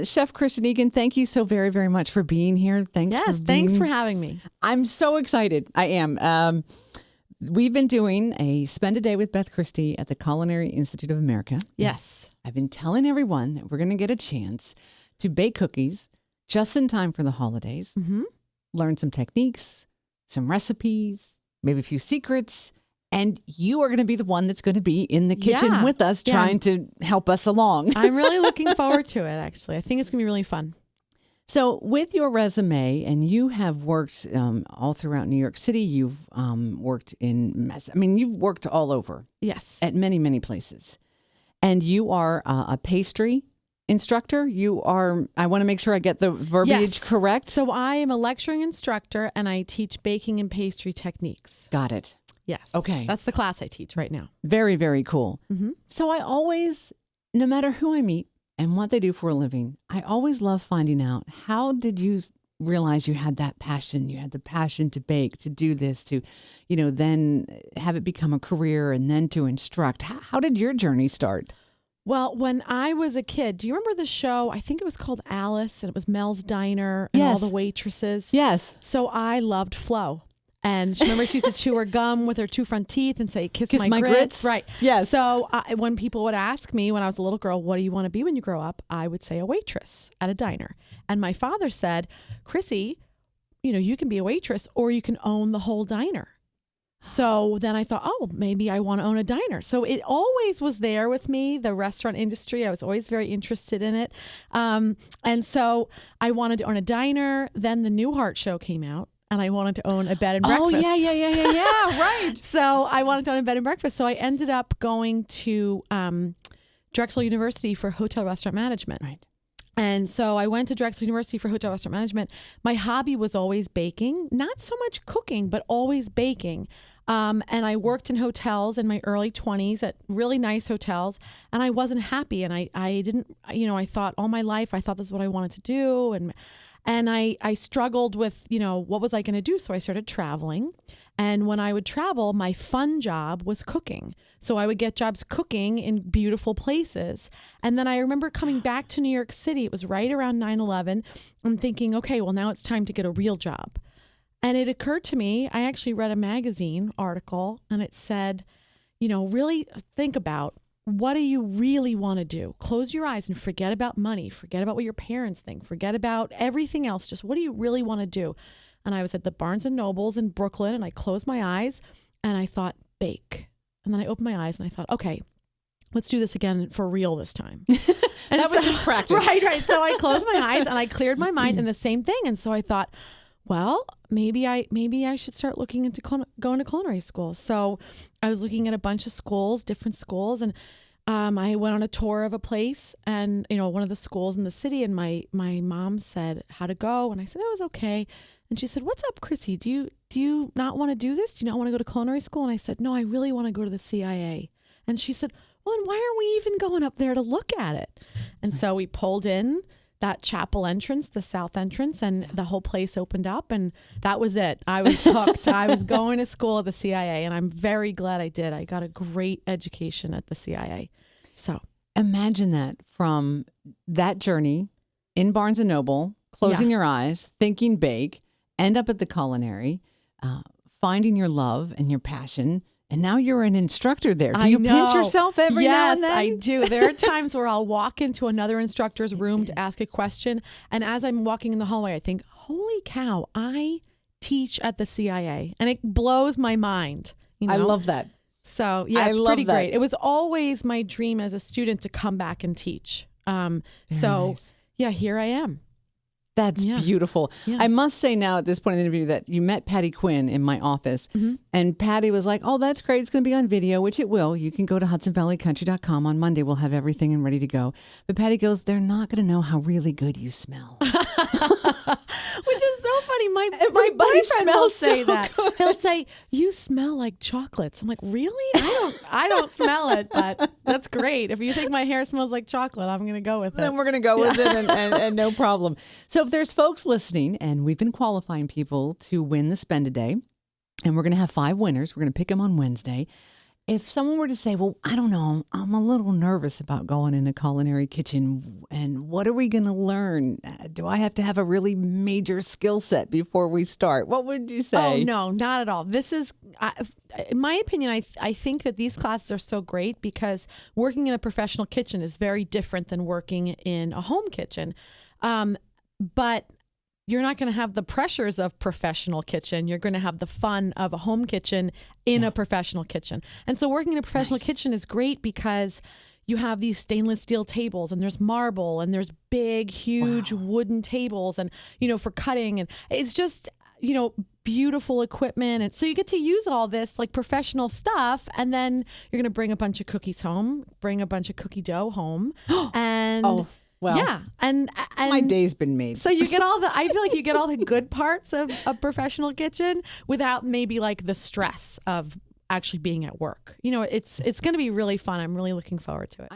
Chef Kristin Egan, thank you so very, very much for being here. Thanks for having me. I'm so excited. I am. We've been doing a Spend a Day with Beth Christie at the Culinary Institute of America. Yes. I've been telling everyone that we're going to get a chance to bake cookies just in time for the holidays, learn some techniques, some recipes, maybe a few secrets. And you are going to be the one that's going to be in the kitchen with us trying to help us along. I'm really looking forward to it, actually. I think it's going to be really fun. So with your resume, and you have worked all throughout New York City, you've worked you've worked all over. Yes. At many, many places. And you are a pastry instructor. I want to make sure I get the verbiage correct. So I am a lecturing instructor, and I teach baking and pastry techniques. Got it. Yes. Okay. That's the class I teach right now. Very, very cool. So I always, no matter who I meet and what they do for a living, I always love finding out, how did you realize you had that passion? You had the passion to bake, to do this, to, then have it become a career and then to instruct. How did your journey start? Well, when I was a kid, do you remember the show? I think it was called Alice, and it was Mel's Diner and all the waitresses. Yes. So I loved Flo. And remember, she used to chew her gum with her two front teeth and say, kiss my grits. Right. Yes. So when people would ask me when I was a little girl, what do you want to be when you grow up? I would say a waitress at a diner. And my father said, Chrissy, you can be a waitress or you can own the whole diner. So then I thought, maybe I want to own a diner. So it always was there with me, the restaurant industry. I was always very interested in it. And so I wanted to own a diner. Then the Newhart show came out. And I wanted to own a bed and breakfast. Oh, yeah, right. So I wanted to own a bed and breakfast. So I ended up going to Drexel University for hotel restaurant management. Right. And so I went to Drexel University for hotel restaurant management. My hobby was always baking, not so much cooking, but always baking. And I worked in hotels in my early 20s at really nice hotels, and I wasn't happy. And I didn't, I thought all my life, I thought this is what I wanted to do. And I struggled with, what was I going to do? So I started traveling. And when I would travel, my fun job was cooking. So I would get jobs cooking in beautiful places. And then I remember coming back to New York City. It was right around 9/11. I'm thinking, okay, well, now it's time to get a real job. And it occurred to me, I actually read a magazine article, and it said, really think about, what do you really want to do? Close your eyes and forget about money. Forget about what your parents think. Forget about everything else. Just what do you really want to do? And I was at the Barnes & Nobles in Brooklyn, and I closed my eyes and I thought, bake. And then I opened my eyes and I thought, okay, let's do this again for real this time. And that was just practice. Right. So I closed my eyes and I cleared my mind, and the same thing. And so I thought, well, maybe I should start looking into going to culinary school. So I was looking at a bunch of schools, different schools, and I went on a tour of a place, and one of the schools in the city, and my mom said, how'd it go? And I said, it was okay. And she said, what's up, Chrissy? Do you not want to do this? Do you not want to go to culinary school? And I said, no, I really want to go to the CIA. And she said, well, then why aren't we even going up there to look at it? And so we pulled in that chapel entrance, the south entrance, and the whole place opened up, and that was it. I was hooked. I was going to school at the CIA, and I'm very glad I did. I got a great education at the CIA. So imagine that, from that journey in Barnes & Noble, closing your eyes, thinking bake, end up at the culinary, finding your love and your passion. And now you're an instructor there. Do you pinch yourself every now and then? Yes, I do. There are times where I'll walk into another instructor's room to ask a question. And as I'm walking in the hallway, I think, holy cow, I teach at the CIA. And it blows my mind. I love that. So, yeah, it's pretty great. It was always my dream as a student to come back and teach. Nice. Yeah, here I am. That's beautiful. Yeah. I must say now at this point in the interview that you met Patty Quinn in my office, and Patty was like, oh, that's great. It's going to be on video, which it will. You can go to HudsonValleyCountry.com. On Monday, we'll have everything and ready to go. But Patty goes, they're not going to know how really good you smell. Which is so funny. My boyfriend will say that. Good. He'll say, you smell like chocolates. I'm like, really? I don't smell it, but that's great. If you think my hair smells like chocolate, I'm going to go with it. Then we're going to go with it and no problem. So if there's folks listening, and we've been qualifying people to win the Spend a Day, and we're going to have 5 winners. We're going to pick them on Wednesday. If someone were to say, well, I don't know, I'm a little nervous about going in a culinary kitchen, and what are we going to learn? Do I have to have a really major skill set before we start? What would you say? Oh, no, not at all. This is, in my opinion, I think that these classes are so great because working in a professional kitchen is very different than working in a home kitchen. But you're not going to have the pressures of professional kitchen. You're going to have the fun of a home kitchen in a professional kitchen. And so working in a professional kitchen is great because you have these stainless steel tables and there's marble and there's big, huge wooden tables and, for cutting. And it's just, beautiful equipment. And so you get to use all this like professional stuff. And then you're going to bring a bunch of cookies home, bring a bunch of cookie dough home. And well, yeah. And my day's been made. So you get I feel like you get all the good parts of a professional kitchen without maybe like the stress of actually being at work. It's going to be really fun. I'm really looking forward to it.